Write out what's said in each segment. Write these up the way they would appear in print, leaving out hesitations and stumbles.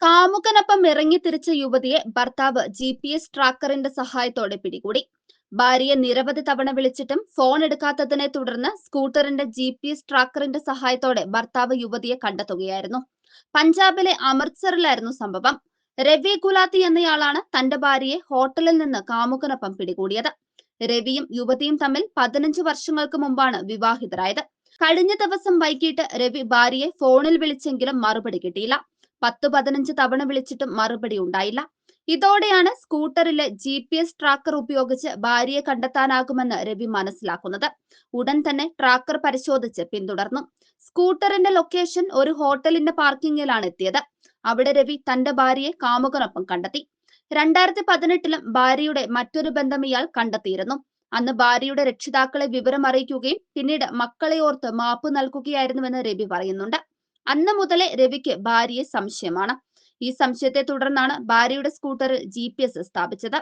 കാമുകനൊപ്പം ഇറങ്ങിത്തിരിച്ച യുവതിയെ ഭർത്താവ് GPS ട്രാക്കറിന്റെ സഹായത്തോടെ പിടികൂടി. ഭാര്യയെ നിരവധി തവണ വിളിച്ചിട്ടും ഫോൺ എടുക്കാത്തതിനെ തുടർന്ന് സ്കൂട്ടറിന്റെ GPS ട്രാക്കറിന്റെ സഹായത്തോടെ ഭർത്താവ് യുവതിയെ കണ്ടെത്തുകയായിരുന്നു. പഞ്ചാബിലെ അമൃത്സറിലായിരുന്നു സംഭവം. രവി ഗുലാത്തി എന്നയാളാണ് തന്റെ ഭാര്യയെ ഹോട്ടലിൽ നിന്ന് കാമുകനൊപ്പം പിടികൂടിയത്. രവിയും യുവതിയും തമ്മിൽ 15 വർഷങ്ങൾക്ക് മുമ്പാണ് വിവാഹിതരായത്. കഴിഞ്ഞ ദിവസം വൈകിട്ട് രവി ഭാര്യയെ ഫോണിൽ വിളിച്ചെങ്കിലും മറുപടി കിട്ടിയില്ല. 10-15 തവണ വിളിച്ചിട്ടും മറുപടി ഉണ്ടായില്ല. ഇതോടെയാണ് സ്കൂട്ടറിലെ GPS ട്രാക്കർ ഉപയോഗിച്ച് ഭാര്യയെ കണ്ടെത്താനാകുമെന്ന് രവി മനസ്സിലാക്കുന്നത്. ഉടൻ തന്നെ ട്രാക്കർ പരിശോധിച്ച് പിന്തുടർന്നു. സ്കൂട്ടറിന്റെ ലൊക്കേഷൻ ഒരു ഹോട്ടലിന്റെ പാർക്കിങ്ങിലാണ് എത്തിയത്. അവിടെ രവി തന്റെ ഭാര്യയെ കാമുകനൊപ്പം കണ്ടെത്തി. 2018-ലും ഭാര്യയുടെ മറ്റൊരു ബന്ധം ഇയാൾ കണ്ടെത്തിയിരുന്നു. അന്ന് ഭാര്യയുടെ രക്ഷിതാക്കളെ വിവരം അറിയിക്കുകയും പിന്നീട് മക്കളെ ഓർത്ത് മാപ്പ് നൽകുകയായിരുന്നുവെന്ന് രവി പറയുന്നുണ്ട്. അന്ന് മുതലേ രവിക്ക് ഭാര്യയെ സംശയമാണ്. ഈ സംശയത്തെ തുടർന്നാണ് ഭാര്യയുടെ സ്കൂട്ടറിൽ GPS സ്ഥാപിച്ചത്.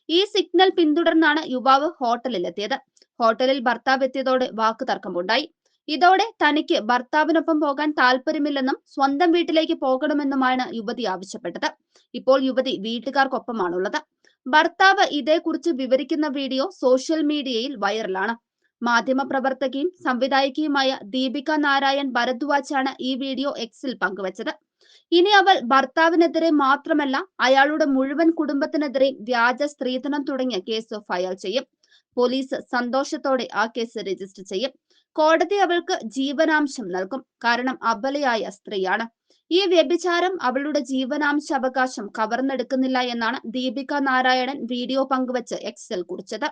ഈ സിഗ്നൽ പിന്തുടർന്നാണ് യുവാവ് ഹോട്ടലിലെത്തിയത്. ഹോട്ടലിൽ ഭർത്താവ് എത്തിയതോടെ വാക്കുതർക്കമുണ്ടായി. ഇതോടെ തനിക്ക് ഭർത്താവിനൊപ്പം പോകാൻ താല്പര്യമില്ലെന്നും സ്വന്തം വീട്ടിലേക്ക് പോകണമെന്നുമാണ് യുവതി ആവശ്യപ്പെട്ടത്. ഇപ്പോൾ യുവതി വീട്ടുകാർക്കൊപ്പമാണുള്ളത്. ഭർത്താവ് ഇതേക്കുറിച്ച് വിവരിക്കുന്ന വീഡിയോ സോഷ്യൽ മീഡിയയിൽ വൈറലാണ്. മാധ്യമപ്രവർത്തകയും സംവിധായികയുമായ ദീപിക നാരായൺ ഭരദ്വാജാണ് ഈ വീഡിയോ എക്സിൽ പങ്കുവച്ചത്. ഇനി അവൾ ഭർത്താവിനെതിരെ മാത്രമല്ല അയാളുടെ മുഴുവൻ കുടുംബത്തിനെതിരെ വ്യാജ സ്ത്രീധനം തുടങ്ങിയ കേസ് ഫയൽ ചെയ്യും. പോലീസ് സന്തോഷത്തോടെ ആ കേസ് രജിസ്റ്റർ ചെയ്യും. കോടതി അവൾക്ക് ജീവനാംശം നൽകും. കാരണം അബലയായ സ്ത്രീയാണ്. ഈ വ്യഭിചാരം അവളുടെ ജീവനാംശാവകാശം കവർന്നെടുക്കുന്നില്ല എന്നാണ് ദീപിക നാരായണൻ വീഡിയോ പങ്കുവച്ച് എക്സിൽ കുറിച്ചത്.